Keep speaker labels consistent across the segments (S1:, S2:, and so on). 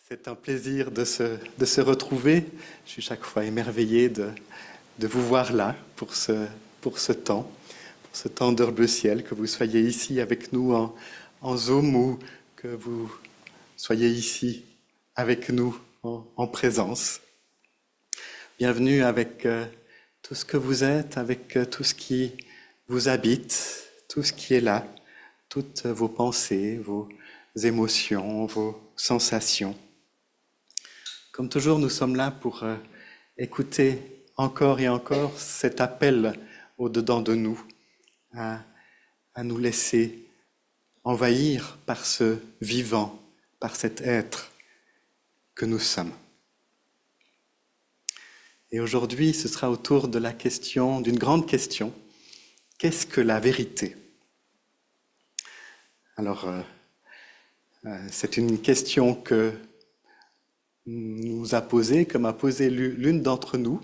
S1: C'est un plaisir de se retrouver. Je suis chaque fois émerveillé de vous voir là pour ce temps d'heure bleu ciel, que vous soyez ici avec nous en Zoom ou que vous soyez ici avec nous en présence. Bienvenue avec tout ce que vous êtes, avec tout ce qui vous habite, tout ce qui est là, toutes vos pensées, vos émotions, vos sensations. Comme toujours, nous sommes là pour écouter encore et encore cet appel au-dedans de nous, à nous laisser envahir par ce vivant, par cet être que nous sommes. Et aujourd'hui, ce sera autour de la question, d'une grande question, qu'est-ce que la vérité ? Alors, c'est une question que nous a posée, que m'a posée l'une d'entre nous,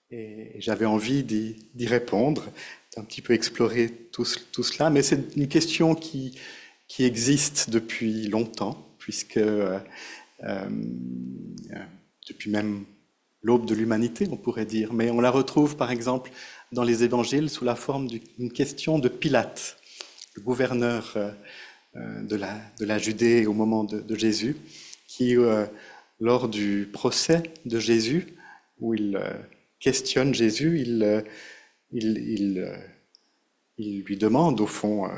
S1: et j'avais envie d'y répondre, d'un petit peu explorer tout cela, mais c'est une question qui existe depuis longtemps, puisque depuis même l'aube de l'humanité, on pourrait dire, mais on la retrouve par exemple dans les évangiles sous la forme d'une question de Pilate, le gouverneur de la Judée au moment de Jésus, qui, lors du procès de Jésus, où il questionne Jésus, il lui demande au fond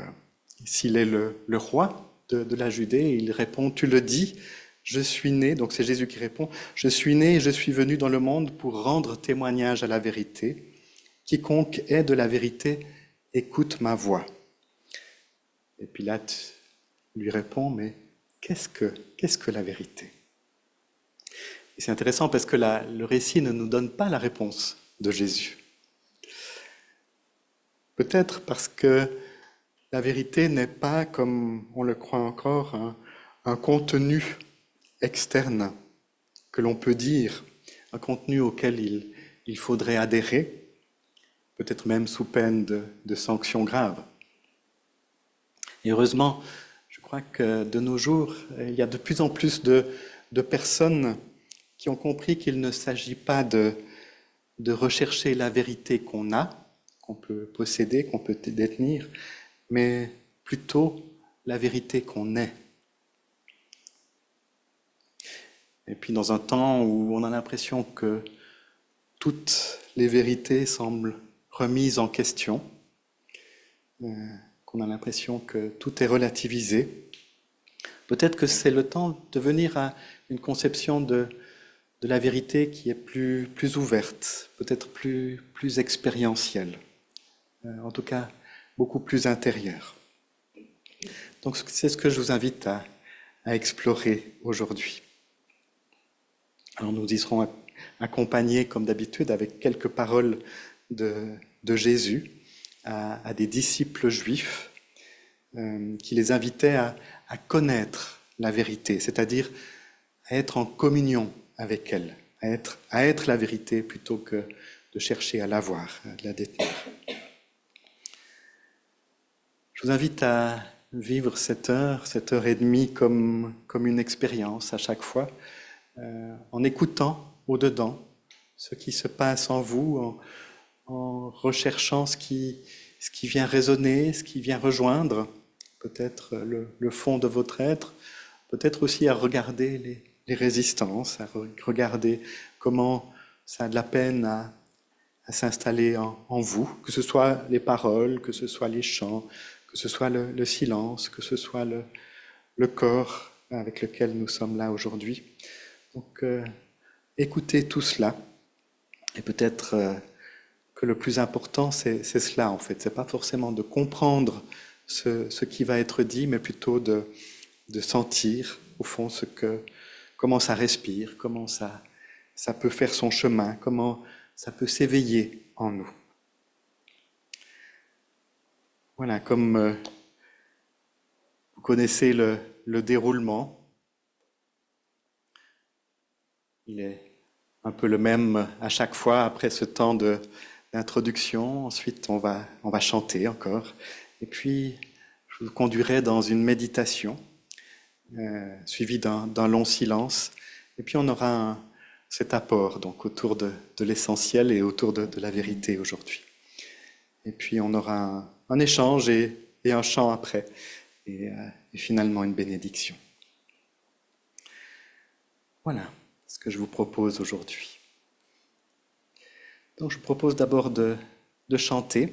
S1: s'il est le roi de la Judée, et il répond « Tu le dis, je suis né », donc c'est Jésus qui répond « Je suis né et je suis venu dans le monde pour rendre témoignage à la vérité. Quiconque est de la vérité, écoute ma voix. » Et Pilate lui répond « Mais qu'est-ce que la vérité ?» Et c'est intéressant parce que le récit ne nous donne pas la réponse de Jésus. Peut-être parce que la vérité n'est pas, comme on le croit encore, un contenu externe que l'on peut dire, un contenu auquel il faudrait adhérer, peut-être même sous peine de sanctions graves. Et heureusement, je crois que de nos jours, il y a de plus en plus de personnes qui ont compris qu'il ne s'agit pas de rechercher la vérité qu'on a, qu'on peut posséder, qu'on peut détenir, mais plutôt la vérité qu'on est. Et puis dans un temps où on a l'impression que toutes les vérités semblent remises en question, qu'on a l'impression que tout est relativisé, peut-être que c'est le temps de venir à une conception de la vérité qui est plus ouverte, peut-être plus expérientielle, en tout cas beaucoup plus intérieure. Donc c'est ce que je vous invite à explorer aujourd'hui. Alors nous y serons accompagnés comme d'habitude avec quelques paroles de Jésus à des disciples juifs qui les invitaient à connaître la vérité, c'est-à-dire à être en communion avec elle, à être la vérité plutôt que de chercher à l'avoir, à la détenir. Je vous invite à vivre cette heure et demie comme une expérience à chaque fois, en écoutant au-dedans ce qui se passe en vous, en recherchant ce qui vient résonner, ce qui vient rejoindre peut-être le fond de votre être, peut-être aussi à regarder les résistances, à regarder comment ça a de la peine à s'installer en vous, que ce soit les paroles, que ce soit les chants, que ce soit le silence, que ce soit le corps avec lequel nous sommes là aujourd'hui. Donc, écoutez tout cela. Et peut-être que le plus important, c'est cela en fait. C'est pas forcément de comprendre ce qui va être dit, mais plutôt de sentir au fond comment ça respire, comment ça peut faire son chemin, comment ça peut s'éveiller en nous. Voilà, comme vous connaissez le déroulement, il est un peu le même à chaque fois après ce temps d'introduction. Ensuite, on va chanter encore. Et puis, je vous conduirai dans une méditation. suivi d'un long silence. Et puis on aura cet apport donc autour de l'essentiel et autour de la vérité aujourd'hui. Et puis on aura un échange et un chant après, et finalement une bénédiction. Voilà ce que je vous propose aujourd'hui. Donc je vous propose d'abord de chanter.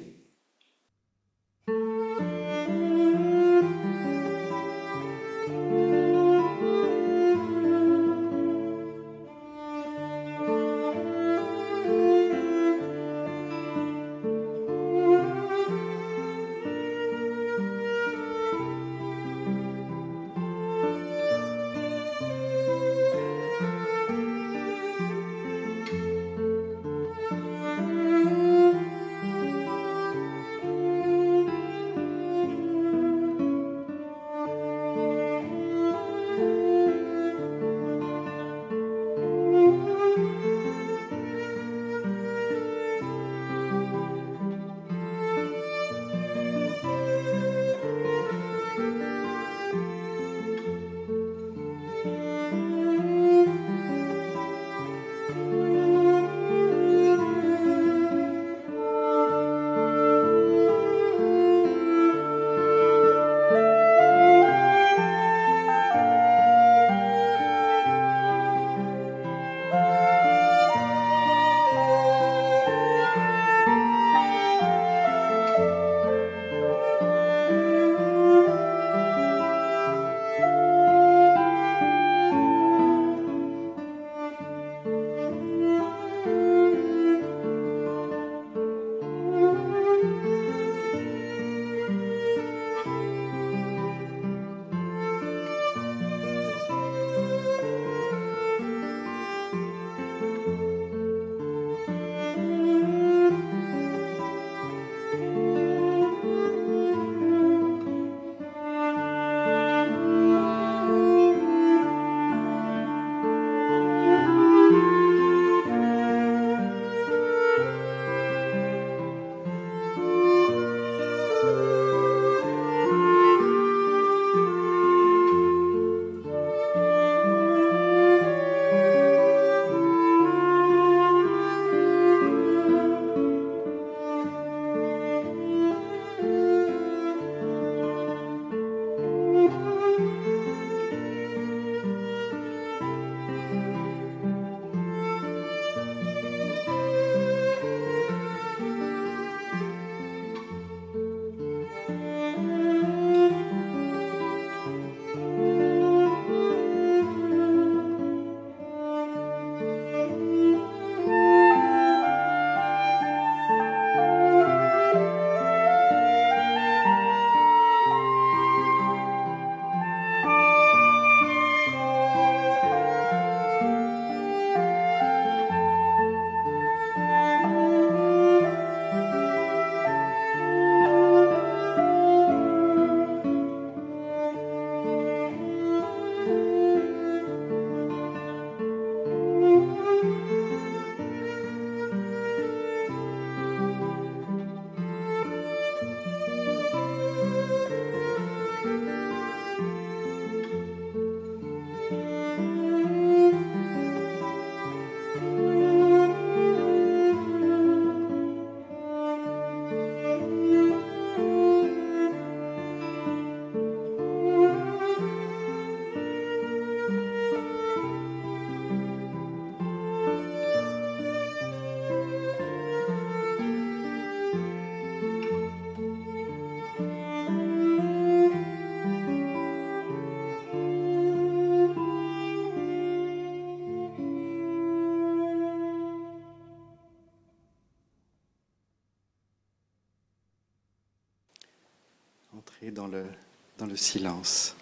S1: Entrer dans le silence.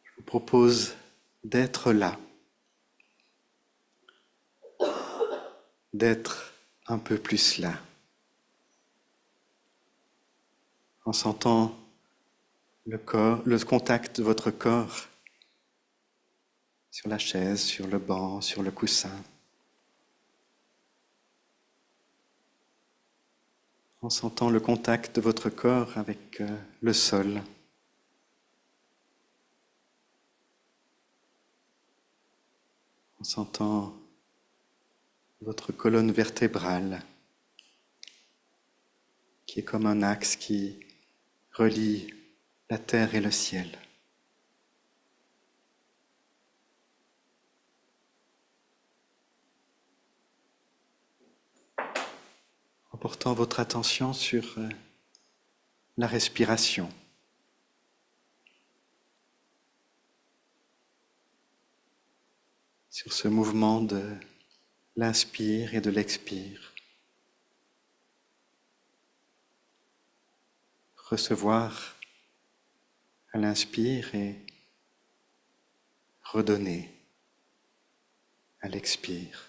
S1: Je vous propose d'être là, d'être un peu plus là. en sentant le corps, le contact de votre corps sur la chaise, sur le banc, sur le coussin, en sentant le contact de votre corps avec le sol. En sentant votre colonne vertébrale qui est comme un axe qui relie la terre et le ciel. En portant votre attention sur la respiration. Sur ce mouvement de l'inspire et de l'expire. Recevoir à l'inspire et redonner à l'expire.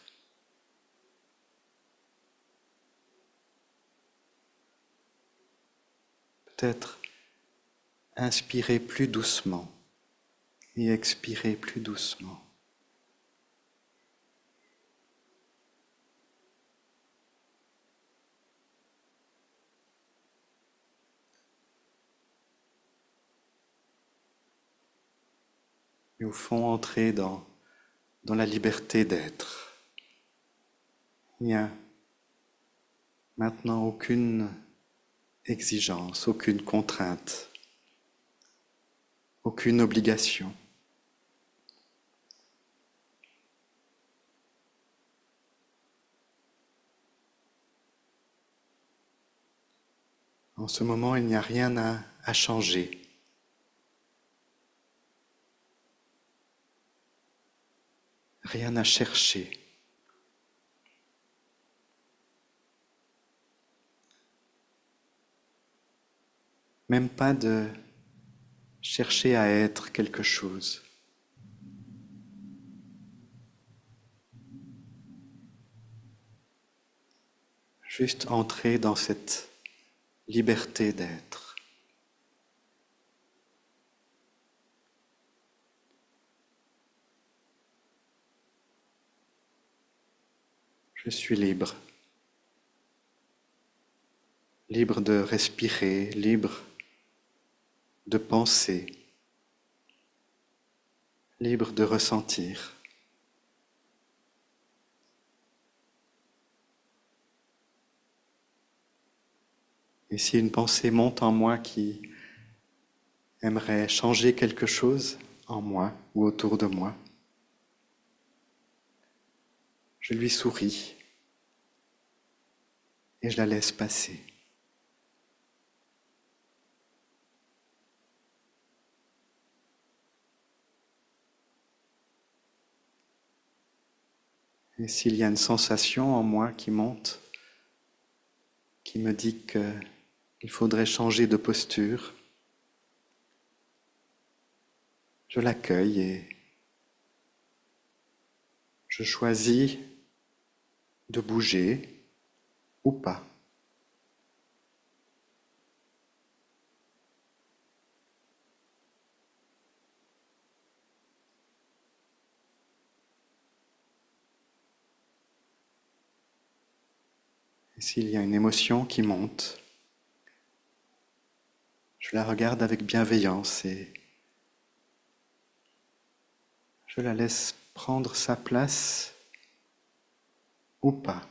S1: Peut-être inspirer plus doucement et expirer plus doucement. Et au fond, entrer dans la liberté d'être. Il n'y a maintenant aucune exigence, aucune contrainte, aucune obligation. En ce moment, il n'y a rien à changer. Rien à chercher. Même pas de chercher à être quelque chose. Juste entrer dans cette liberté d'être. Je suis libre. Libre de respirer, libre de penser, libre de ressentir. Et si une pensée monte en moi qui aimerait changer quelque chose en moi ou autour de moi, je lui souris et je la laisse passer. Et s'il y a une sensation en moi qui monte, qui me dit qu'il faudrait changer de posture, je l'accueille et je choisis de bouger ou pas. Et s'il y a une émotion qui monte, je la regarde avec bienveillance et je la laisse prendre sa place ou pas.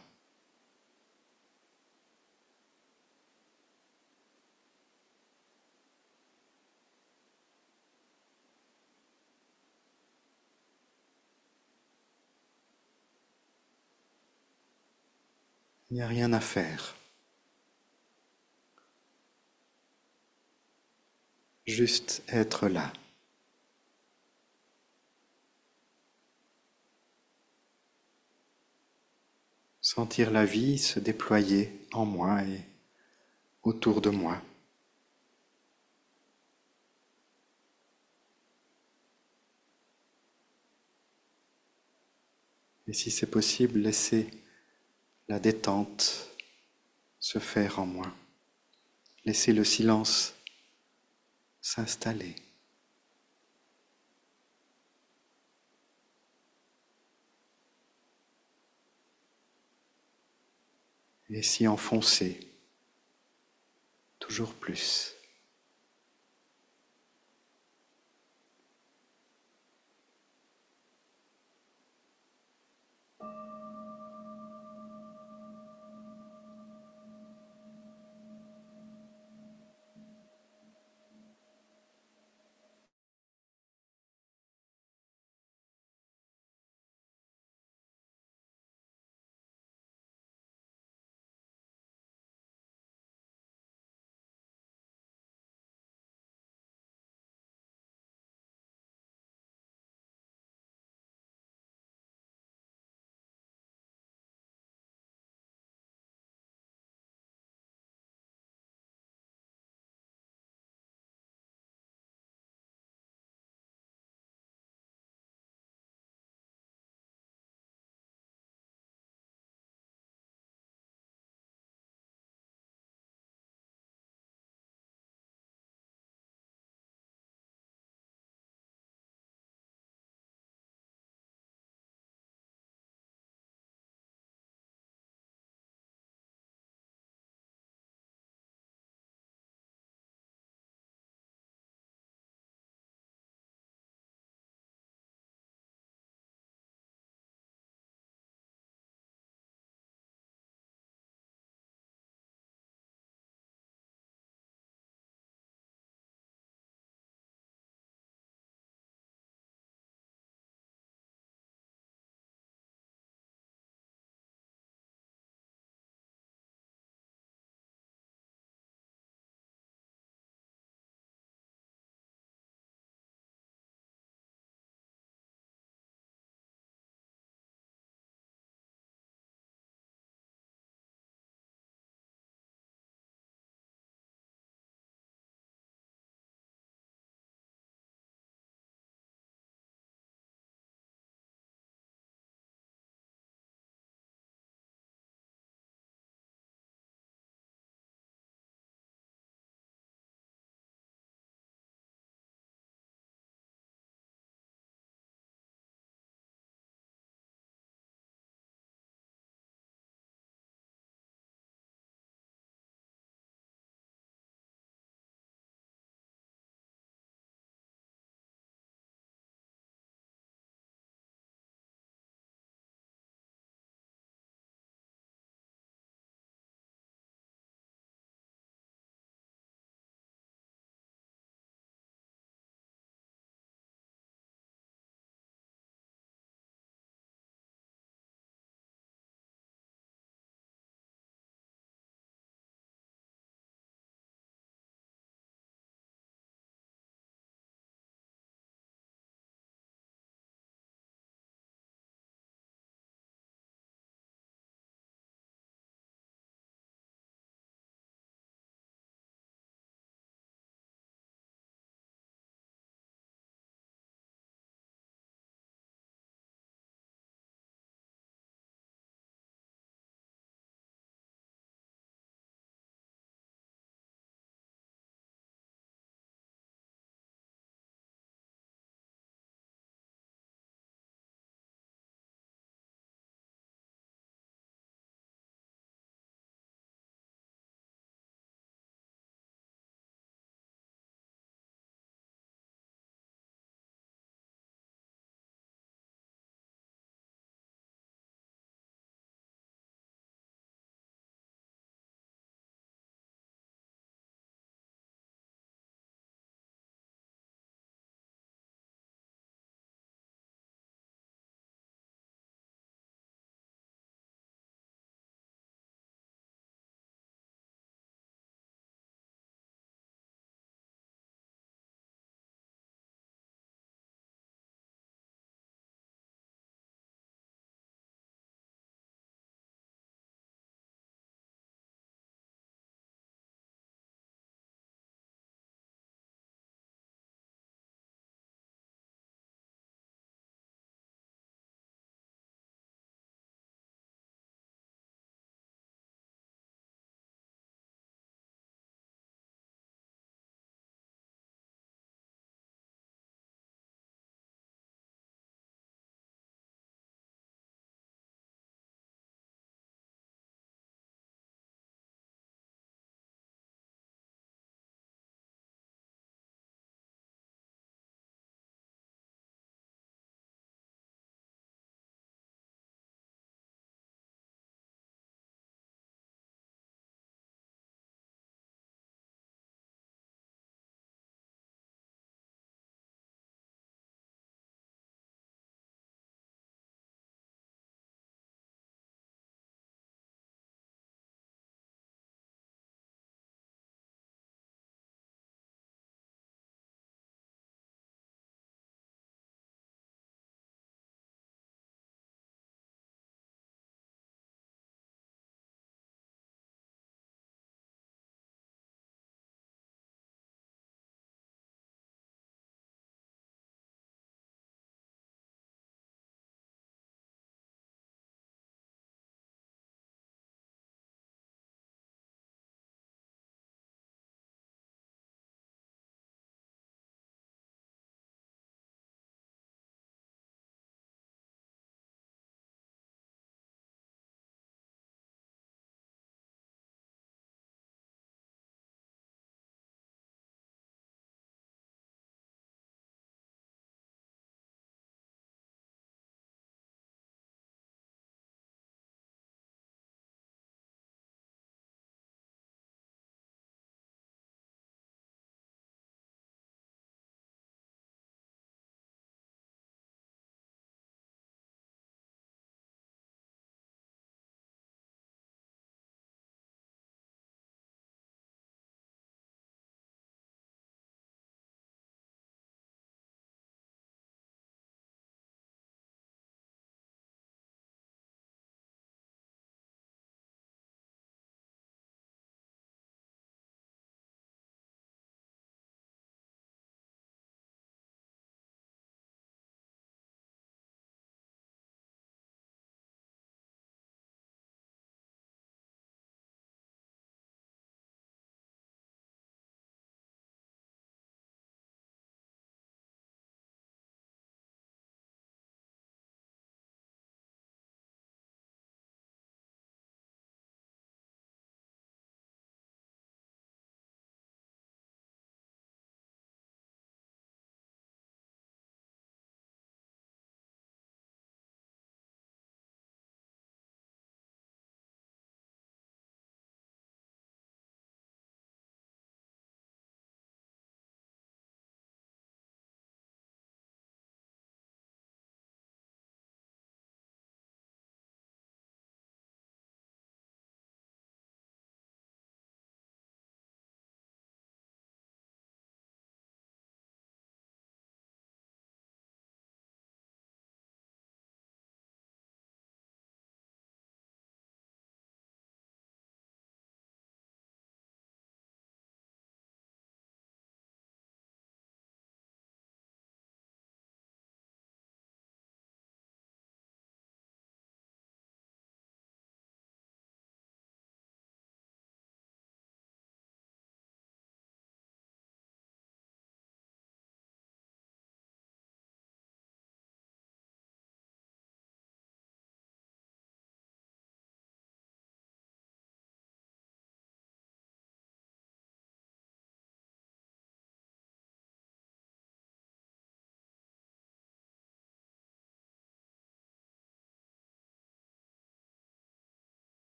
S1: Il n'y a rien à faire. Juste être là. Sentir la vie se déployer en moi et autour de moi. Et si c'est possible, laisser la détente se faire en moi. Laissez le silence s'installer. Et s'y enfoncer toujours plus.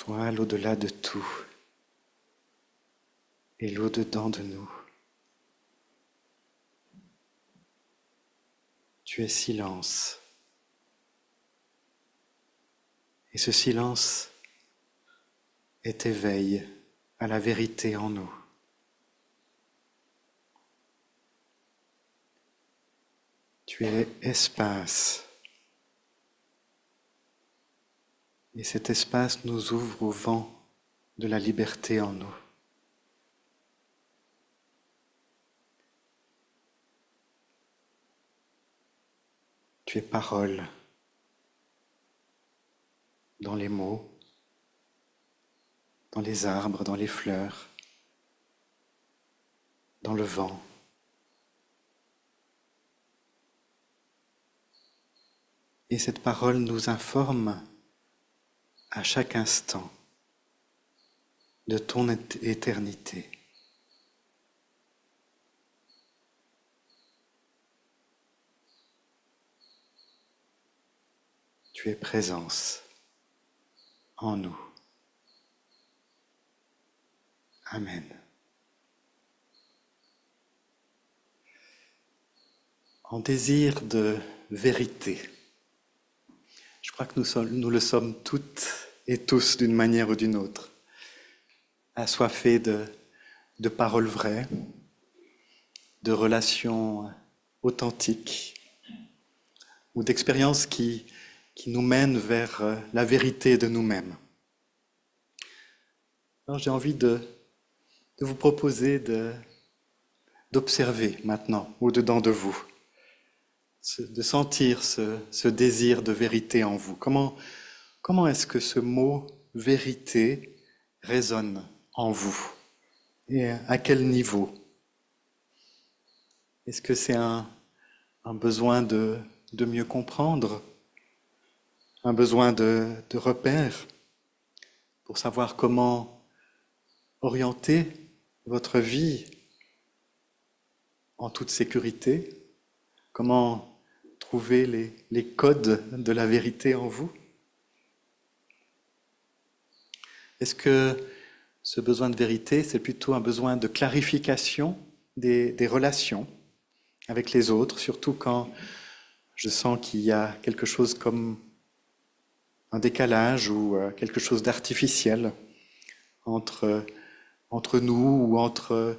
S1: Toi, l'au-delà de tout et l'au-dedans de nous. Tu es silence. Et ce silence est éveil à la vérité en nous. Tu es espace. Et cet espace nous ouvre au vent de la liberté en nous. Tu es parole dans les mots, dans les arbres, dans les fleurs, dans le vent. Et cette parole nous informe à chaque instant de ton éternité. Tu es présence en nous. Amen. En désir de vérité, je crois que nous le sommes toutes et tous d'une manière ou d'une autre, assoiffés de paroles vraies, de relations authentiques ou d'expériences qui nous mènent vers la vérité de nous-mêmes. Alors j'ai envie de vous proposer d'observer maintenant au-dedans de vous, de sentir ce désir de vérité en vous. Comment est-ce que ce mot vérité résonne en vous? Et à quel niveau? Est-ce que c'est un besoin de mieux comprendre? Un besoin de repères pour savoir comment orienter votre vie en toute sécurité? Comment trouver les codes de la vérité en vous? Est-ce que ce besoin de vérité, c'est plutôt un besoin de clarification des relations avec les autres, surtout quand je sens qu'il y a quelque chose comme un décalage ou quelque chose d'artificiel entre nous ou entre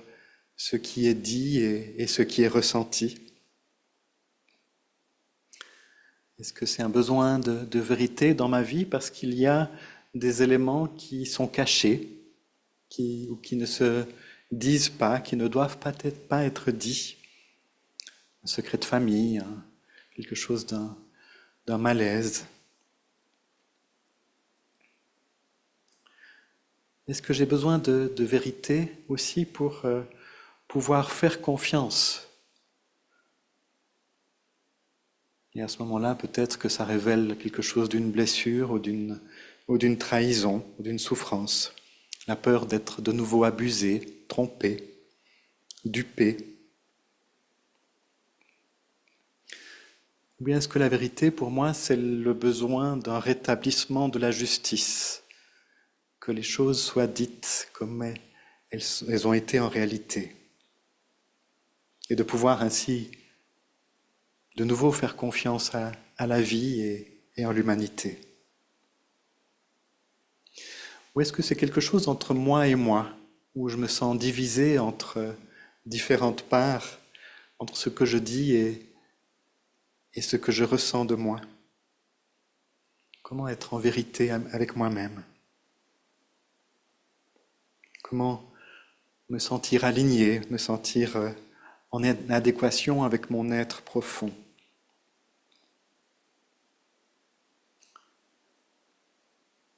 S1: ce qui est dit et ce qui est ressenti? Est-ce que c'est un besoin de vérité dans ma vie parce qu'il y a des éléments qui sont cachés, ou qui ne se disent pas, qui ne doivent peut-être pas être dits? Un secret de famille, quelque chose d'un malaise. Est-ce que j'ai besoin de vérité aussi pour pouvoir faire confiance? Et à ce moment-là, peut-être que ça révèle quelque chose d'une blessure ou d'une trahison ou d'une souffrance. La peur d'être de nouveau abusé, trompé, dupé. Ou bien est-ce que la vérité, pour moi, c'est le besoin d'un rétablissement de la justice? Que les choses soient dites comme elles ont été en réalité. Et de pouvoir ainsi de nouveau faire confiance à la vie et en l'humanité. Ou est-ce que c'est quelque chose entre moi et moi, où je me sens divisé entre différentes parts, entre ce que je dis et ce que je ressens de moi? Comment être en vérité avec moi-même? Comment me sentir aligné, me sentir en adéquation avec mon être profond?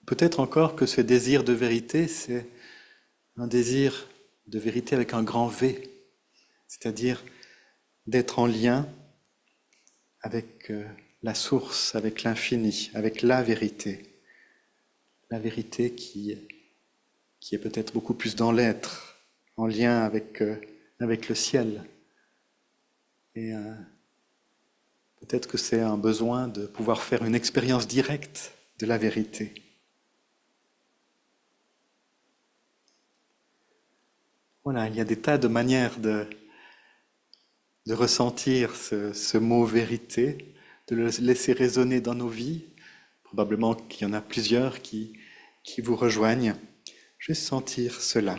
S1: Peut-être encore que ce désir de vérité, c'est un désir de vérité avec un grand V, c'est-à-dire d'être en lien avec la source, avec l'infini, avec la vérité qui est peut-être beaucoup plus dans l'être, en lien avec le ciel. Et peut-être que c'est un besoin de pouvoir faire une expérience directe de la vérité. Voilà, il y a des tas de manières de ressentir ce mot vérité, de le laisser résonner dans nos vies. Probablement qu'il y en a plusieurs qui vous rejoignent. Juste sentir cela.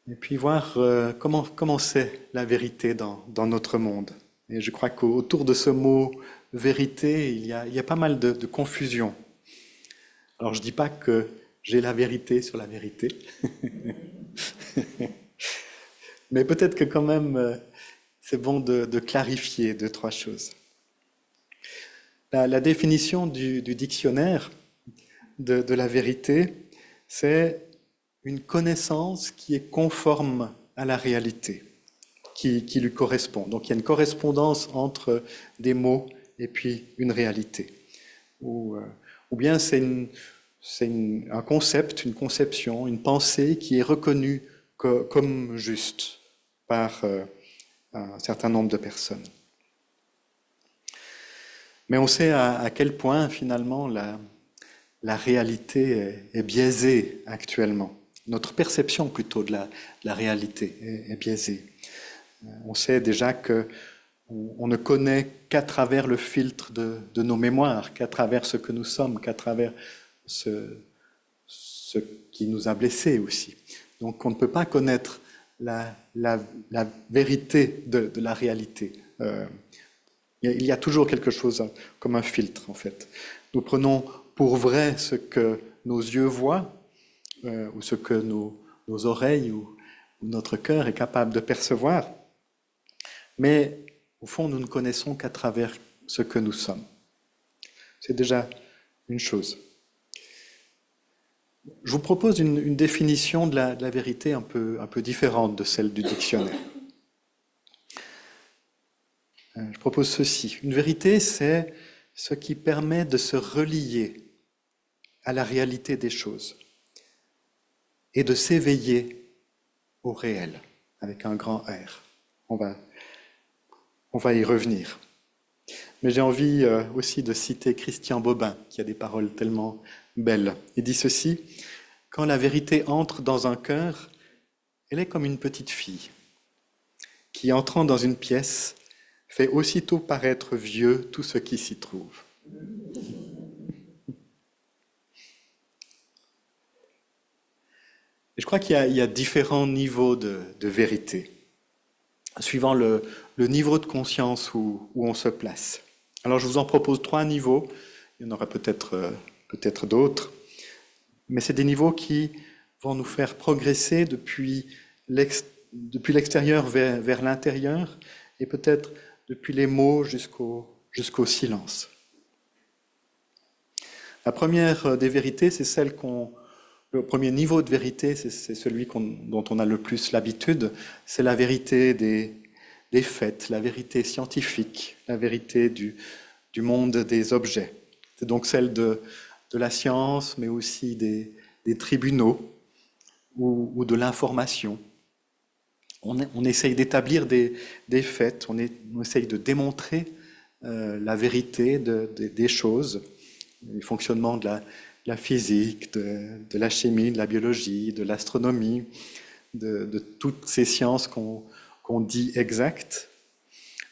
S1: Et puis voir comment c'est la vérité dans notre monde. Et je crois qu'autour de ce mot vérité, il y a pas mal de confusion. Alors je ne dis pas que j'ai la vérité sur la vérité, mais peut-être que quand même c'est bon de clarifier deux, trois choses. La définition du dictionnaire de la vérité, c'est une connaissance qui est conforme à la réalité, qui lui correspond. Donc il y a une correspondance entre des mots et puis une réalité. Ou bien c'est un concept, une conception, une pensée qui est reconnue comme juste par un certain nombre de personnes. Mais on sait à quel point finalement la réalité est biaisée actuellement. Notre perception plutôt de la réalité est biaisée. On sait déjà qu'on ne connaît qu'à travers le filtre de nos mémoires, qu'à travers ce que nous sommes, qu'à travers ce qui nous a blessés aussi. Donc on ne peut pas connaître la vérité de la réalité. Il y a toujours quelque chose comme un filtre en fait. Nous prenons pour vrai ce que nos yeux voient, ou ce que nos oreilles ou notre cœur est capable de percevoir, mais au fond nous ne connaissons qu'à travers ce que nous sommes. C'est déjà une chose. Je vous propose une définition de la vérité un peu différente de celle du dictionnaire. Je propose ceci. Une vérité, c'est ce qui permet de se relier à la réalité des choses et de s'éveiller au réel, avec un grand R. On va y revenir. Mais j'ai envie aussi de citer Christian Bobin, qui a des paroles tellement belles. Il dit ceci: « Quand la vérité entre dans un cœur, elle est comme une petite fille qui, entrant dans une pièce, fait aussitôt paraître vieux tout ce qui s'y trouve. » Et je crois qu'il y a différents niveaux de vérité, suivant le niveau de conscience où on se place. Alors je vous en propose 3 niveaux, il y en aura peut-être d'autres, mais c'est des niveaux qui vont nous faire progresser depuis l'extérieur vers l'intérieur, et peut-être depuis les mots jusqu'au silence. La première des vérités, c'est celle le premier niveau de vérité, c'est celui dont on a le plus l'habitude, c'est la vérité des faits, la vérité scientifique, la vérité du monde des objets. C'est donc celle de la science, mais aussi des tribunaux ou de l'information. On essaye d'établir des faits, on essaye de démontrer la vérité des choses, le fonctionnement de la physique, de la chimie, de la biologie, de l'astronomie, de toutes ces sciences qu'on dit exactes.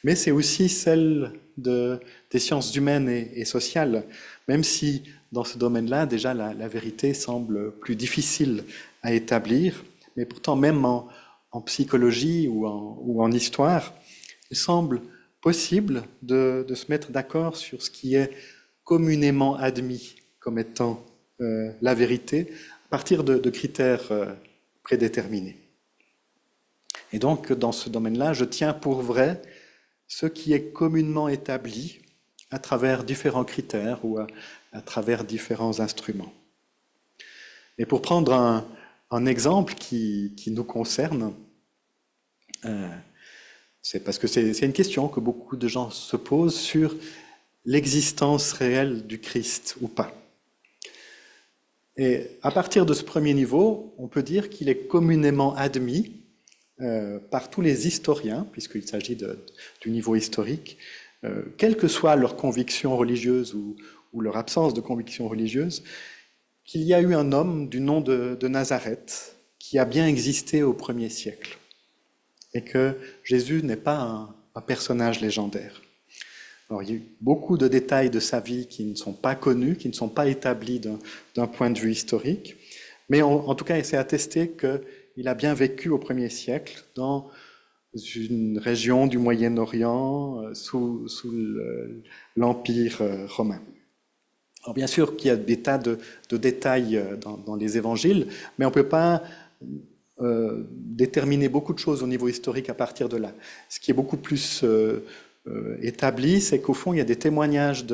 S1: Mais c'est aussi celle des sciences humaines et sociales, même si dans ce domaine-là, déjà, la vérité semble plus difficile à établir, mais pourtant même en psychologie ou en histoire, il semble possible de se mettre d'accord sur ce qui est communément admis comme étant la vérité, à partir de critères prédéterminés. Et donc, dans ce domaine-là, je tiens pour vrai ce qui est communément établi à travers différents critères ou à travers différents instruments. Et pour prendre un exemple qui nous concerne, c'est parce que c'est une question que beaucoup de gens se posent sur l'existence réelle du Christ ou pas. Et à partir de ce premier niveau, on peut dire qu'il est communément admis par tous les historiens, puisqu'il s'agit du niveau historique, quelle que soit leur conviction religieuse ou leur absence de conviction religieuse, qu'il y a eu un homme du nom de Nazareth qui a bien existé au 1er siècle et que Jésus n'est pas un personnage légendaire. Alors, il y a eu beaucoup de détails de sa vie qui ne sont pas connus, qui ne sont pas établis d'un point de vue historique, mais en tout cas, c'est attesté qu'il a bien vécu au 1er siècle dans une région du Moyen-Orient sous l'Empire romain. Alors bien sûr qu'il y a des tas de détails dans les évangiles, mais on ne peut pas déterminer beaucoup de choses au niveau historique à partir de là. Ce qui est beaucoup plus établi, c'est qu'au fond, il y a des témoignages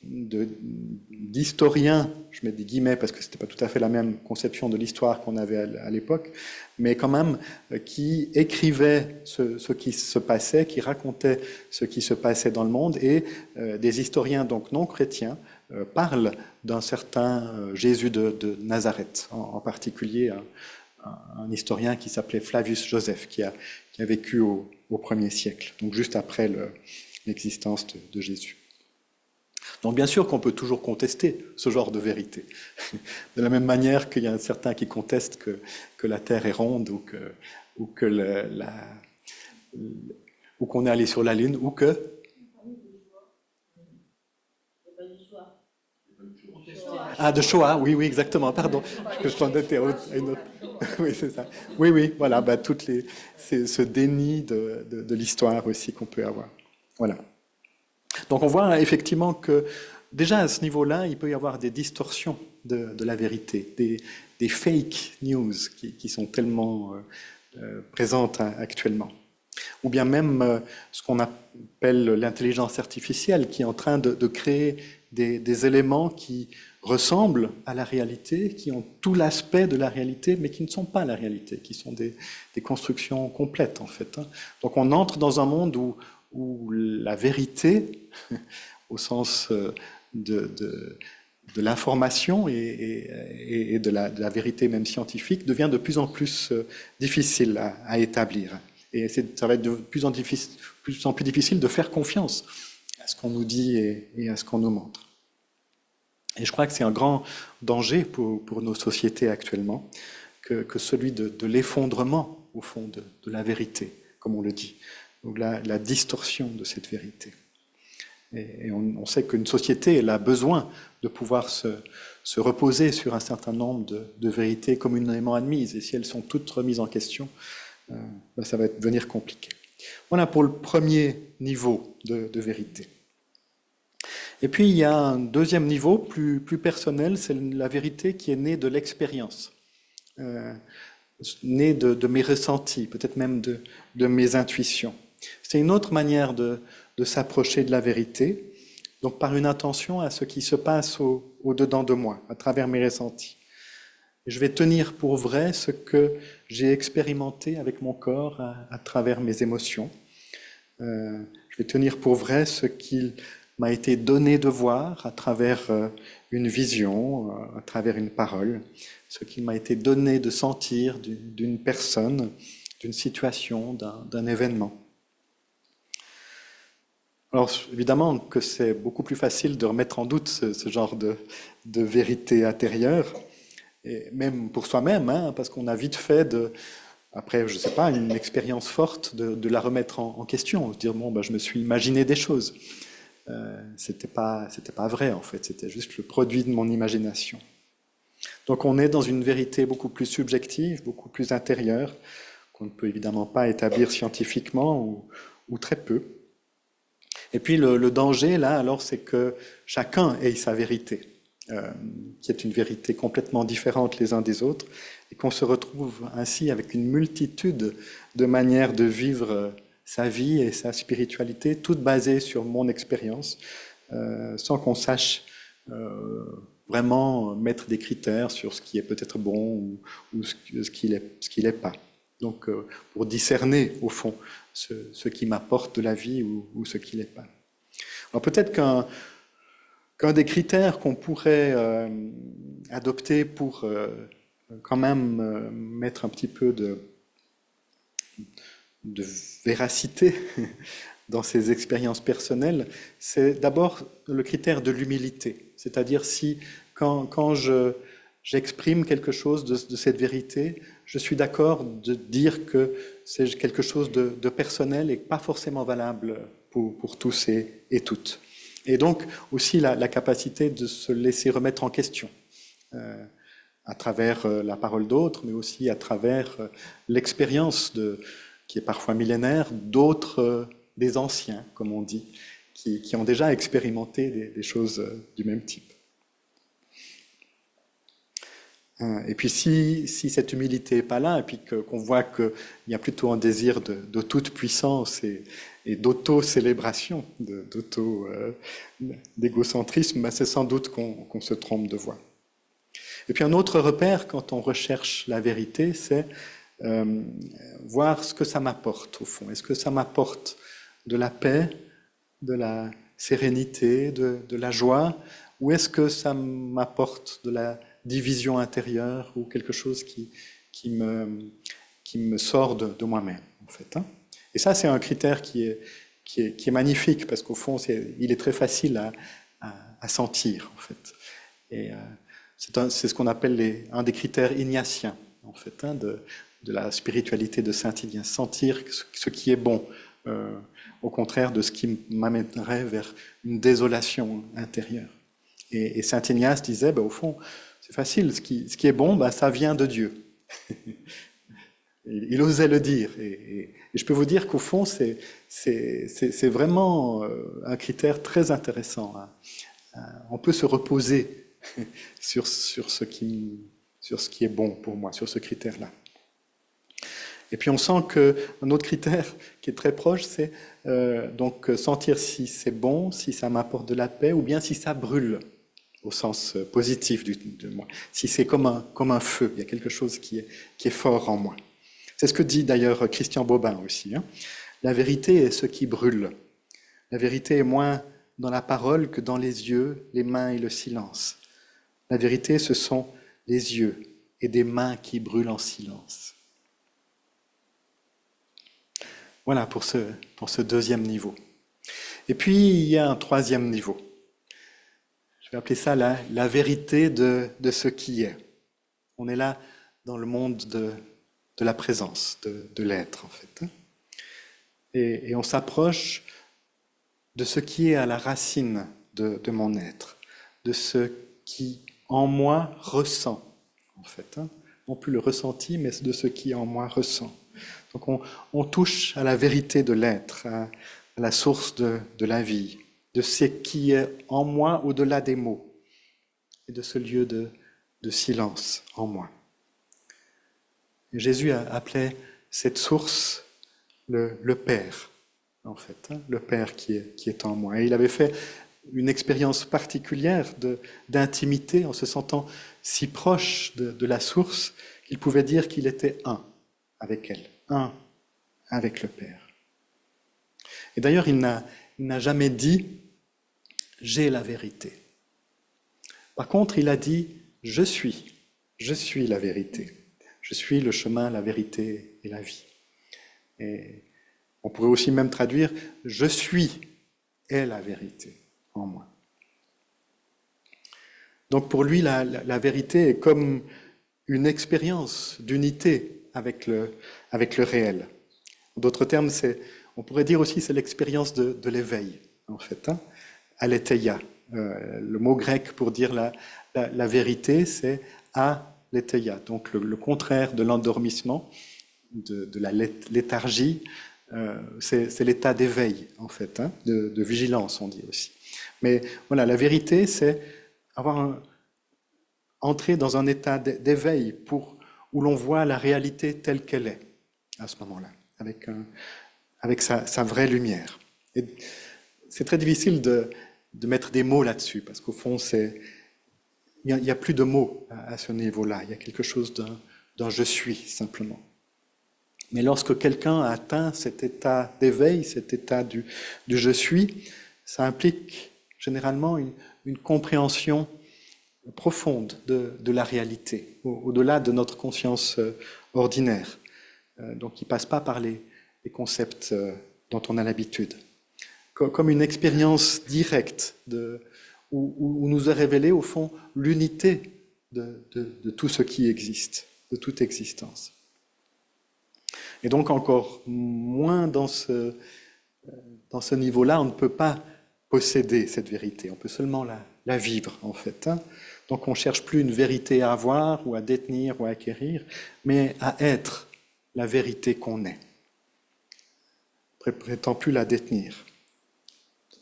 S1: d'historiens, je mets des guillemets parce que ce n'était pas tout à fait la même conception de l'histoire qu'on avait à l'époque, mais quand même qui écrivaient ce qui se passait, qui racontaient ce qui se passait dans le monde, et des historiens donc non chrétiens parlent d'un certain Jésus de Nazareth, en particulier un historien qui s'appelait Flavius Joseph, qui a vécu au 1er siècle, donc juste après l'existence de Jésus. Donc bien sûr qu'on peut toujours contester ce genre de vérité, de la même manière qu'il y a certains qui contestent que la Terre est ronde ou qu'on est allé sur la Lune ou que... Ah, de Shoah, oui, exactement, pardon. Je pensais à une autre. Oui, c'est ça. Oui, voilà, ce déni de l'histoire aussi qu'on peut avoir. Voilà. Donc on voit effectivement que déjà à ce niveau-là, il peut y avoir des distorsions de la vérité, des fake news qui sont tellement présentes actuellement. Ou bien même ce qu'on appelle l'intelligence artificielle qui est en train de créer des éléments qui ressemblent à la réalité, qui ont tout l'aspect de la réalité, mais qui ne sont pas la réalité, qui sont des constructions complètes en fait. Donc on entre dans un monde où la vérité, au sens de l'information et de la vérité même scientifique, devient de plus en plus difficile à établir. Et ça va être de plus en plus difficile de faire confiance à ce qu'on nous dit et à ce qu'on nous montre. Et je crois que c'est un grand danger pour nos sociétés actuellement, que celui de l'effondrement, au fond, de la vérité, comme on le dit. Donc la distorsion de cette vérité. Et on sait qu'une société, elle a besoin de pouvoir se reposer sur un certain nombre de vérités communément admises. Et si elles sont toutes remises en question, ça va devenir compliqué. Voilà pour le premier niveau de vérité. Et puis il y a un deuxième niveau, plus personnel, c'est la vérité qui est née de l'expérience, née de mes ressentis, peut-être même de mes intuitions. C'est une autre manière de s'approcher de la vérité, donc par une attention à ce qui se passe au-dedans de moi, à travers mes ressentis. Je vais tenir pour vrai ce que j'ai expérimenté avec mon corps à travers mes émotions. Je vais tenir pour vrai ce qu'il m'a été donné de voir à travers une vision, à travers une parole, ce qu'il m'a été donné de sentir d'une personne, d'une situation, d'un événement. Alors évidemment que c'est beaucoup plus facile de remettre en doute ce genre de vérité intérieure, et même pour soi-même, parce qu'on a vite fait après, je ne sais pas, une expérience forte de la remettre en question, de dire bon, je me suis imaginé des choses. C'était pas vrai en fait, c'était juste le produit de mon imagination. Donc on est dans une vérité beaucoup plus subjective, beaucoup plus intérieure, qu'on ne peut évidemment pas établir scientifiquement ou très peu. Et puis le danger là, alors, c'est que chacun ait sa vérité, qui est une vérité complètement différente les uns des autres, et qu'on se retrouve ainsi avec une multitude de manières de vivre sa vie et sa spiritualité, toutes basées sur mon expérience, sans qu'on sache vraiment mettre des critères sur ce qui est peut-être bon ou ce qui l'est pas. Donc, pour discerner, au fond, ce qui m'apporte de la vie ou ce qui l'est pas. Alors, peut-être qu'un des critères qu'on pourrait adopter pour quand même mettre un petit peu de véracité dans ses expériences personnelles, c'est d'abord le critère de l'humilité. C'est-à-dire si, quand j'exprime quelque chose de cette vérité, je suis d'accord de dire que c'est quelque chose de personnel et pas forcément valable pour tous et toutes. Et donc aussi la capacité de se laisser remettre en question à travers la parole d'autres, mais aussi à travers l'expérience qui est parfois millénaire d'autres, des anciens, comme on dit, qui ont déjà expérimenté des choses du même type. Et puis si cette humilité n'est pas là, et puis qu'on voit qu'il y a plutôt un désir de toute puissance et d'auto-célébration, d'égocentrisme, ben c'est sans doute qu'on se trompe de voie. Et puis un autre repère quand on recherche la vérité, c'est voir ce que ça m'apporte au fond. Est-ce que ça m'apporte de la paix, de la sérénité, de la joie, ou est-ce que ça m'apporte de la division intérieure ou quelque chose qui me sort de moi-même, en fait, hein. Et ça, c'est un critère qui est magnifique, parce qu'au fond, il est très facile à sentir, en fait. Et c'est ce qu'on appelle un des critères ignatiens, en fait, hein, de la spiritualité de Saint Ignace. Sentir ce qui est bon, au contraire de ce qui m'amènerait vers une désolation intérieure. Et Saint Ignace disait, ben, au fond, c'est facile, ce qui est bon, ben, ça vient de Dieu. Il osait le dire. Et je peux vous dire qu'au fond, c'est vraiment un critère très intéressant. On peut se reposer sur ce qui est bon pour moi, sur ce critère-là. Et puis on sent qu'un autre critère qui est très proche, c'est donc sentir si c'est bon, si ça m'apporte de la paix, ou bien si ça brûle, au sens positif de moi. Si c'est comme un feu, il y a quelque chose qui est fort en moi. C'est ce que dit d'ailleurs Christian Bobin aussi, hein. La vérité est ce qui brûle. La vérité est moins dans la parole que dans les yeux, les mains et le silence. La vérité, ce sont les yeux et des mains qui brûlent en silence. Voilà pour ce deuxième niveau. Et puis, il y a un troisième niveau. Je vais appeler ça la vérité de ce qui est. On est là dans le monde de la présence, de l'être, en fait. Et on s'approche de ce qui est à la racine de mon être, de ce qui, en moi, ressent, en fait. Non plus le ressenti, mais de ce qui, en moi, ressent. Donc on touche à la vérité de l'être, à la source de la vie, de ce qui est en moi au-delà des mots, et de ce lieu de silence en moi. Et Jésus appelait cette source le Père, en fait, hein, le Père qui est en moi. Et il avait fait une expérience particulière d'intimité en se sentant si proche de la source qu'il pouvait dire qu'il était un avec elle, un avec le Père. Et d'ailleurs, il n'a jamais dit « j'ai la vérité ». Par contre, il a dit « je suis la vérité. Je suis le chemin, la vérité et la vie ». Et on pourrait aussi même traduire « je suis est la vérité en moi ». Donc pour lui, la vérité est comme une expérience d'unité avec le réel. D'autres termes, on pourrait dire aussi c'est l'expérience de l'éveil, en fait, hein, aletheia. Le mot grec pour dire la vérité, c'est aletheia, donc le contraire de l'endormissement, de la léthargie, c'est l'état d'éveil, en fait, hein, de vigilance, on dit aussi. Mais voilà, la vérité, c'est entrer dans un état d'éveil où l'on voit la réalité telle qu'elle est, à ce moment-là, avec sa vraie lumière. Et c'est très difficile de mettre des mots là-dessus, parce qu'au fond, il n'y a plus de mots à ce niveau-là. Il y a quelque chose d'un je suis, simplement. Mais lorsque quelqu'un a atteint cet état d'éveil, cet état du je suis, ça implique généralement une compréhension profonde de la réalité, au-delà de notre conscience ordinaire. Donc, qui ne passe pas par les concepts dont on a l'habitude. comme une expérience directe où nous est révélée au fond l'unité de tout ce qui existe, de toute existence. Et donc encore moins dans ce niveau-là, on ne peut pas posséder cette vérité, on peut seulement la vivre en fait. Donc on ne cherche plus une vérité à avoir ou à détenir ou à acquérir, mais à être la vérité qu'on est. Ne prétend plus la détenir.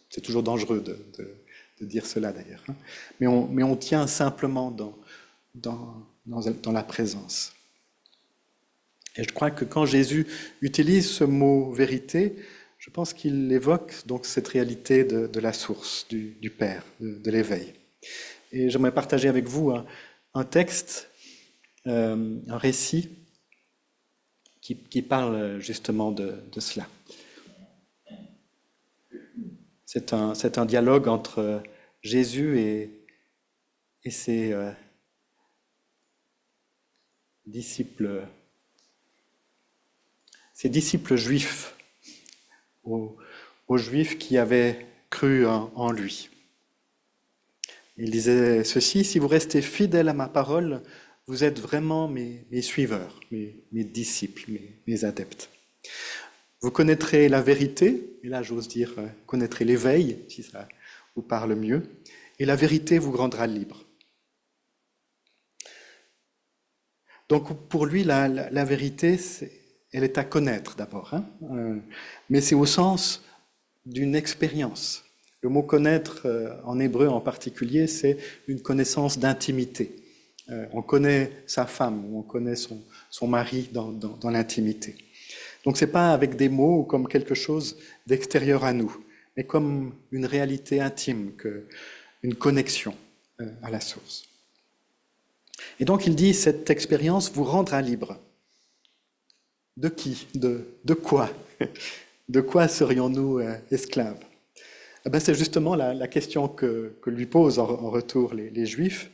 S1: C'est toujours dangereux de dire cela d'ailleurs. Mais on tient simplement dans la présence. Et je crois que quand Jésus utilise ce mot vérité, je pense qu'il évoque donc cette réalité de la source, du Père, de l'éveil. Et j'aimerais partager avec vous un texte, un récit qui parle justement de cela. C'est un dialogue entre Jésus et ses disciples juifs, aux Juifs qui avaient cru en lui. Il disait ceci: si vous restez fidèles à ma parole, vous êtes vraiment mes suiveurs, mes disciples, mes adeptes. Vous connaîtrez la vérité, et là j'ose dire, connaîtrez l'éveil, si ça vous parle mieux, et la vérité vous rendra libre. Donc pour lui, la vérité, elle est à connaître d'abord, mais c'est au sens d'une expérience. Le mot connaître, en hébreu en particulier, c'est une connaissance d'intimité. On connaît sa femme ou on connaît son mari dans l'intimité. Donc ce n'est pas avec des mots ou comme quelque chose d'extérieur à nous, mais comme une réalité intime, une connexion à la source. Et donc il dit, cette expérience vous rendra libre. De qui? De quoi? De quoi serions-nous esclaves? C'est justement la question que lui posent en retour les Juifs.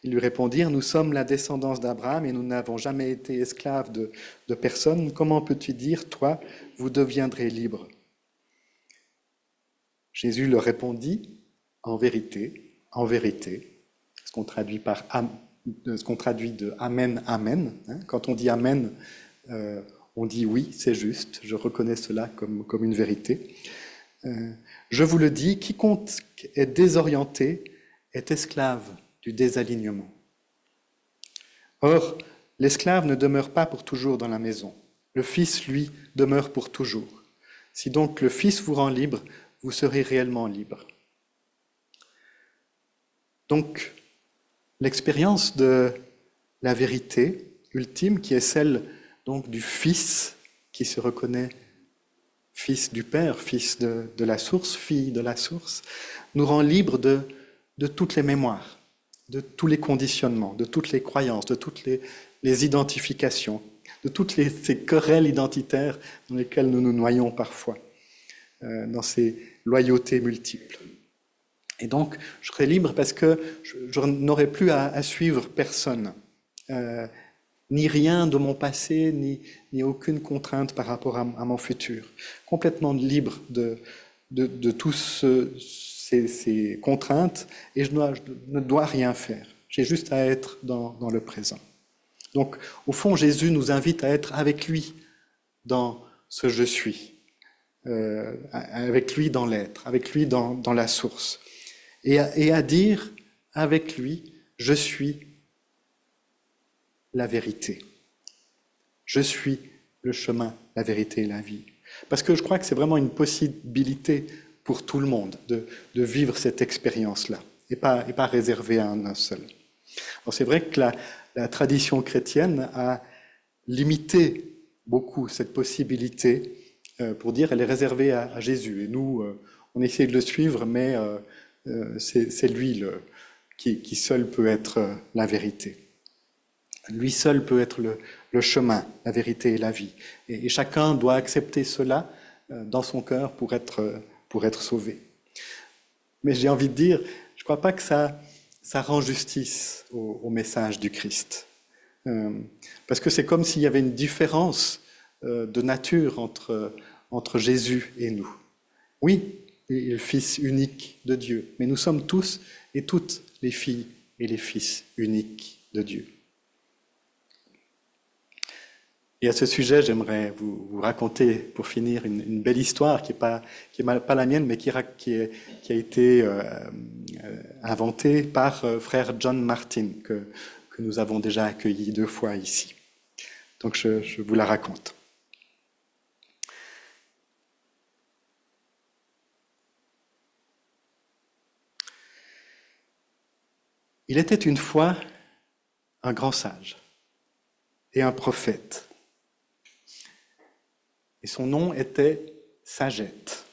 S1: Ils lui répondirent: nous sommes la descendance d'Abraham et nous n'avons jamais été esclaves de personne. Comment peux-tu dire, toi, vous deviendrez libres? Jésus leur répondit: en vérité, ce qu'on traduit de amen, amen. Quand on dit amen, on dit oui, c'est juste, je reconnais cela comme une vérité. Je vous le dis, quiconque est désorienté est esclave du désalignement. Or, l'esclave ne demeure pas pour toujours dans la maison. Le Fils, lui, demeure pour toujours. Si donc le Fils vous rend libre, vous serez réellement libre. Donc, l'expérience de la vérité ultime, qui est celle donc du Fils, qui se reconnaît Fils du Père, Fils de la source, fille de la source, nous rend libres de toutes les mémoires, de tous les conditionnements, de toutes les croyances, de toutes les identifications, de toutes ces querelles identitaires dans lesquelles nous nous noyons parfois, dans ces loyautés multiples. Et donc, je serai libre parce que je n'aurai plus à suivre personne, ni rien de mon passé, ni aucune contrainte par rapport à mon futur. Complètement libre de tous ces contraintes, et je ne dois rien faire. J'ai juste à être dans le présent. Donc, au fond, Jésus nous invite à être avec lui dans ce je suis, avec lui dans l'être, avec lui dans la source, et à dire avec lui, je suis la vérité. Je suis le chemin, la vérité et la vie. Parce que je crois que c'est vraiment une possibilité pour tout le monde de vivre cette expérience-là, et pas réservée à un seul. Alors c'est vrai que la tradition chrétienne a limité beaucoup cette possibilité pour dire elle est réservée à Jésus. Et nous, on essaie de le suivre, mais c'est lui qui seul peut être la vérité. Lui seul peut être le chemin, la vérité et la vie. Et chacun doit accepter cela dans son cœur pour être sauvé. Mais j'ai envie de dire, je ne crois pas que ça rend justice au message du Christ. Parce que c'est comme s'il y avait une différence de nature entre Jésus et nous. Oui, et le Fils unique de Dieu, mais nous sommes tous et toutes les filles et les fils uniques de Dieu. Et à ce sujet, j'aimerais vous raconter, pour finir, une belle histoire qui n'est pas la mienne, mais qui a été inventée par frère John Martin, que nous avons déjà accueilli 2 fois ici. Donc je vous la raconte. Il était une fois un grand sage et un prophète. Et son nom était Sagette.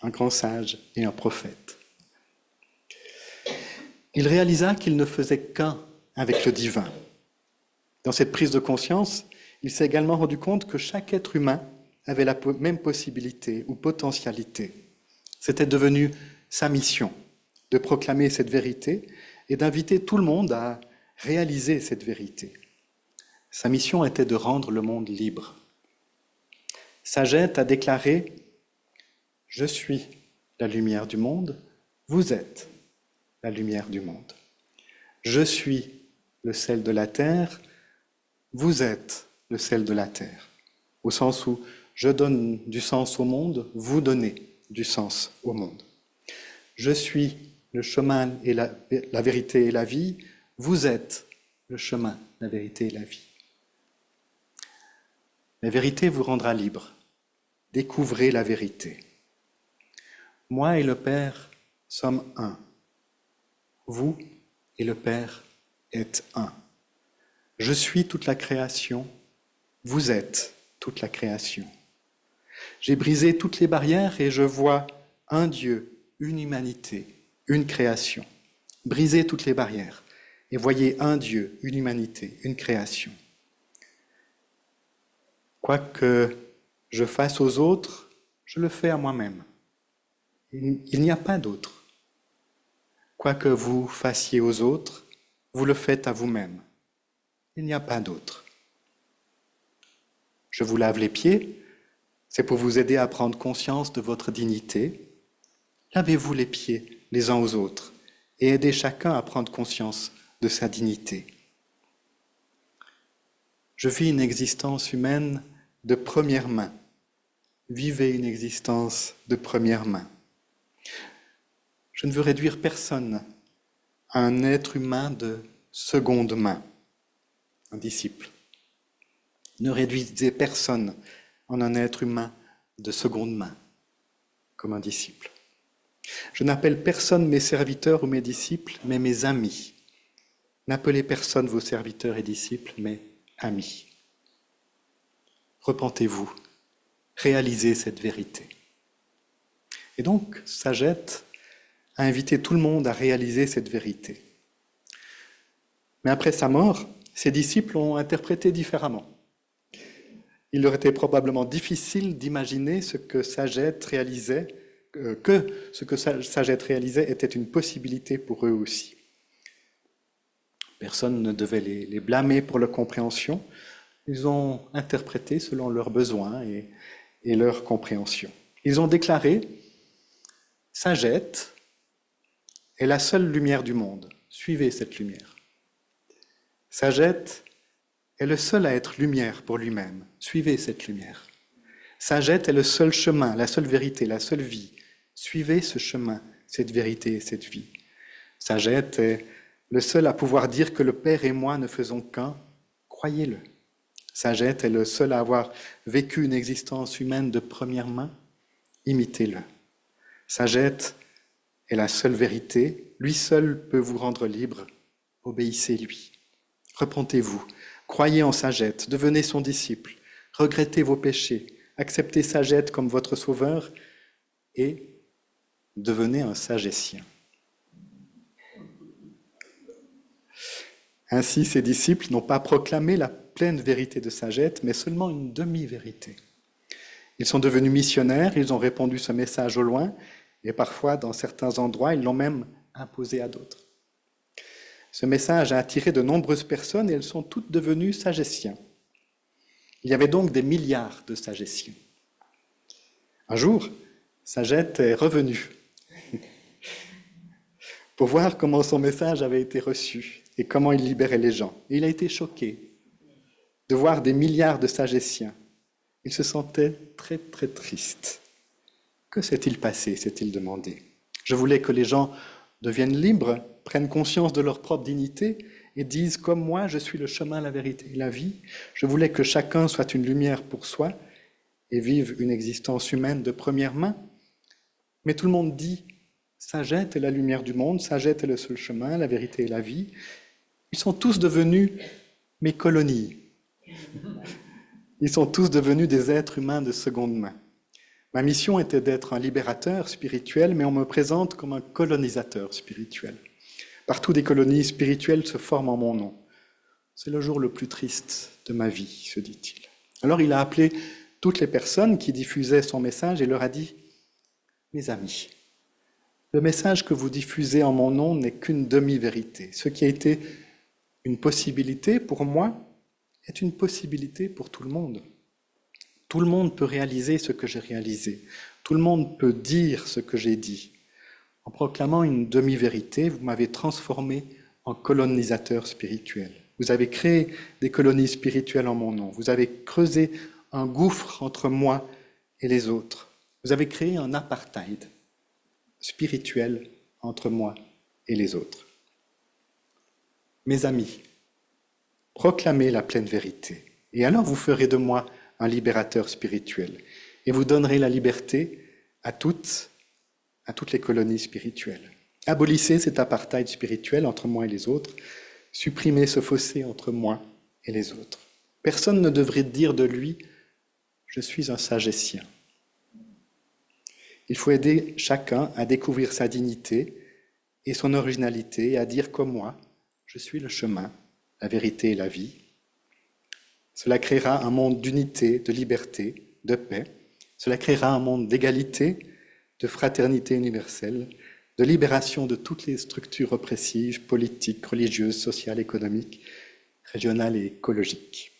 S1: Un grand sage et un prophète. Il réalisa qu'il ne faisait qu'un avec le divin. Dans cette prise de conscience, il s'est également rendu compte que chaque être humain avait la même possibilité ou potentialité. C'était devenu sa mission de proclamer cette vérité et d'inviter tout le monde à réaliser cette vérité. Sa mission était de rendre le monde libre. Sagette a déclaré « Je suis la lumière du monde, vous êtes la lumière du monde. Je suis le sel de la terre, vous êtes le sel de la terre. » Au sens où je donne du sens au monde, vous donnez du sens au monde. Je suis le chemin et la vérité et la vie, vous êtes le chemin, la vérité et la vie. La vérité vous rendra libre. Découvrez la vérité. Moi et le Père sommes un. Vous et le Père êtes un. Je suis toute la création, vous êtes toute la création. J'ai brisé toutes les barrières et je vois un Dieu, une humanité, une création. Brisez toutes les barrières et voyez un Dieu, une humanité, une création. Quoi que je fasse aux autres, je le fais à moi-même. Il n'y a pas d'autre. Quoi que vous fassiez aux autres, vous le faites à vous-même. Il n'y a pas d'autre. Je vous lave les pieds, c'est pour vous aider à prendre conscience de votre dignité. Lavez-vous les pieds les uns aux autres et aidez chacun à prendre conscience de sa dignité. Je vis une existence humaine de première main. Vivez une existence de première main. Je ne veux réduire personne à un être humain de seconde main, un disciple. Ne réduisez personne en un être humain de seconde main, comme un disciple. Je n'appelle personne mes serviteurs ou mes disciples, mais mes amis. N'appelez personne vos serviteurs et disciples, mais amis. Repentez-vous, réalisez cette vérité. Et donc, Sagette a invité tout le monde à réaliser cette vérité. Mais après sa mort, ses disciples l'ont interprété différemment. Il leur était probablement difficile d'imaginer ce que Sagette réalisait, était une possibilité pour eux aussi. Personne ne devait les blâmer pour leur compréhension. Ils ont interprété selon leurs besoins et leur compréhension. Ils ont déclaré « Sagette est la seule lumière du monde. Suivez cette lumière. Sagette est le seul à être lumière pour lui-même. Suivez cette lumière. Sagette est le seul chemin, la seule vérité, la seule vie. Suivez ce chemin, cette vérité et cette vie. Sagette est le seul à pouvoir dire que le Père et moi ne faisons qu'un. Croyez-le. Sagette est le seul à avoir vécu une existence humaine de première main. Imitez-le. Sagette est la seule vérité. Lui seul peut vous rendre libre. Obéissez-lui. Repentez-vous. Croyez en Sagette. Devenez son disciple. Regrettez vos péchés. Acceptez Sagette comme votre sauveur et devenez un sagessien. Ainsi, ses disciples n'ont pas proclamé la pleine vérité de Sagette, mais seulement une demi-vérité. Ils sont devenus missionnaires, ils ont répandu ce message au loin, et parfois, dans certains endroits, ils l'ont même imposé à d'autres. Ce message a attiré de nombreuses personnes et elles sont toutes devenues sagessiens. Il y avait donc des milliards de sagessiens. Un jour, Sagette est revenu pour voir comment son message avait été reçu et comment il libérait les gens. Et il a été choqué de voir des milliards de sagétiens. Il se sentait très, très triste. Que s'est-il passé, s'est-il demandé. Je voulais que les gens deviennent libres, prennent conscience de leur propre dignité et disent « Comme moi, je suis le chemin, la vérité et la vie ». Je voulais que chacun soit une lumière pour soi et vive une existence humaine de première main. Mais tout le monde dit « Sagette est la lumière du monde, Sagette est le seul chemin, la vérité et la vie ». Ils sont tous devenus mes colonies. Ils sont tous devenus des êtres humains de seconde main. Ma mission était d'être un libérateur spirituel, mais on me présente comme un colonisateur spirituel. Partout des colonies spirituelles se forment en mon nom. C'est le jour le plus triste de ma vie, se dit-il. Alors il a appelé toutes les personnes qui diffusaient son message et leur a dit « Mes amis, le message que vous diffusez en mon nom n'est qu'une demi-vérité. Ce qui a été une possibilité pour moi est une possibilité pour tout le monde. Tout le monde peut réaliser ce que j'ai réalisé. Tout le monde peut dire ce que j'ai dit. En proclamant une demi-vérité, vous m'avez transformé en colonisateur spirituel. Vous avez créé des colonies spirituelles en mon nom. Vous avez creusé un gouffre entre moi et les autres. Vous avez créé un apartheid spirituel entre moi et les autres. Mes amis, proclamez la pleine vérité, et alors vous ferez de moi un libérateur spirituel, et vous donnerez la liberté à toutes les colonies spirituelles. Abolissez cet apartheid spirituel entre moi et les autres, supprimez ce fossé entre moi et les autres. Personne ne devrait dire de lui « je suis un sagétien ». Il faut aider chacun à découvrir sa dignité et son originalité et à dire comme moi « je suis le chemin, la vérité et la vie ». Cela créera un monde d'unité, de liberté, de paix. Cela créera un monde d'égalité, de fraternité universelle, de libération de toutes les structures oppressives, politiques, religieuses, sociales, économiques, régionales et écologiques.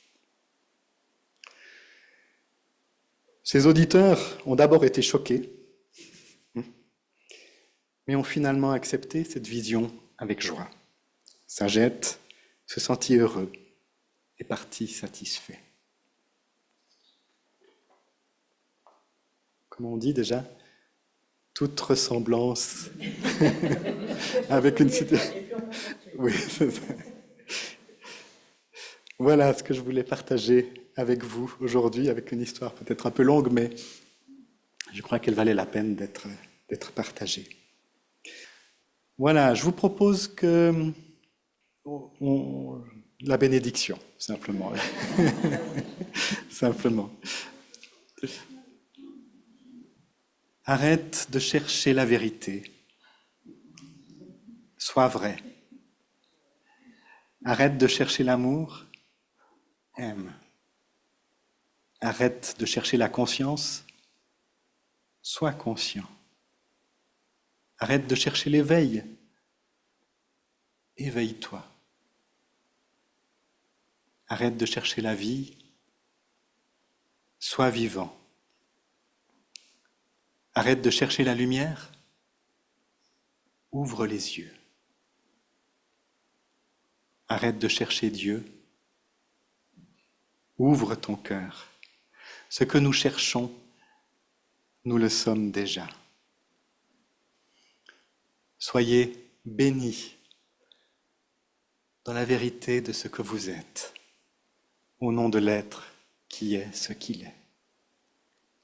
S1: Ces auditeurs ont d'abord été choqués, mais ont finalement accepté cette vision avec joie. Sagette se sentit heureux et partit satisfait. Comme on dit déjà, toute ressemblance avec une situation. Oui, c'est ça. Voilà ce que je voulais partager avec vous aujourd'hui, avec une histoire peut-être un peu longue, mais je crois qu'elle valait la peine d'être partagée. Voilà, je vous propose que la bénédiction, simplement. Simplement. Arrête de chercher la vérité. Sois vrai. Arrête de chercher l'amour. Aime. Arrête de chercher la conscience. Sois conscient. Arrête de chercher l'éveil. Éveille-toi. Arrête de chercher la vie. Sois vivant. Arrête de chercher la lumière. Ouvre les yeux. Arrête de chercher Dieu. Ouvre ton cœur. Ce que nous cherchons, nous le sommes déjà. Soyez bénis dans la vérité de ce que vous êtes, au nom de l'être qui est ce qu'il est.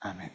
S1: Amen.